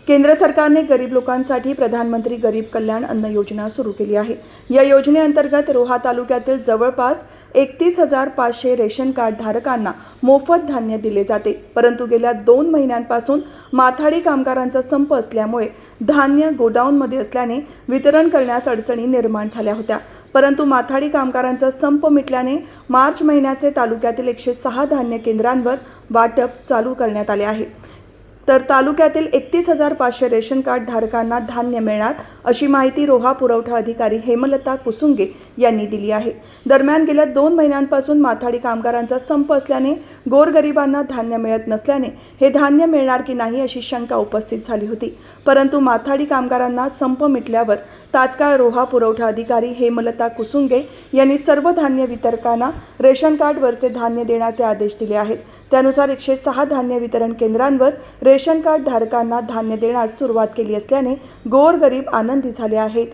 केंद्र सरकारने गरीब लोकांसाठी प्रधानमंत्री गरीब कल्याण अन्न योजना सुरू केली आहे। या योजनेअंतर्गत रोहा तालुक्यातील जवळपास 31,500 रेशन कार्ड धारकांना मोफत धान्य दिले जाते। परंतु गेल्या 2 महिन्यांपासून माथाडी कामगारांचा संप असल्यामुळे धान्य गोडाऊनमध्ये असल्याने वितरण करण्यास अडचणी निर्माण झाल्या होत्या। परंतु माथाडी कामगारांचा संप मिटल्याने मार्च महिन्याचे तालुक्यातील 106 धान्य केंद्रांवर वाटप चालू करण्यात आले आहे। तर तालुक्यातील 31,500 रेशन कार्ड धारकांना धान्य मिळणार अशी माहिती रोहा पुरवठा अधिकारी हेमलता कुसुंगे यांनी दिली आहे। दरम्यान गेल्या 2 महिन्यांपासून माथाडी कामगारांचा संप असल्याने गोरगरिबांना धान्य मिळत नसल्याने हे धान्य मिळणार की नाही अशी शंका उपस्थित झाली होती। परंतु माथाडी कामगारांना संप मिटल्यावर तात्काळ रोहा पुरवठा अधिकारी हेमलता कुसुंगे यांनी सर्व धान्य वितरकांना रेशन कार्डवरचे धान्य देण्याचे आदेश दिले आहेत। त्यानुसार 106 धान्य वितरण केंद्रांवर रेशन कार्ड धारकांना धान्य देण्यास सुरुवात केली असल्याने गोरगरीब आनंदी झाले आहेत।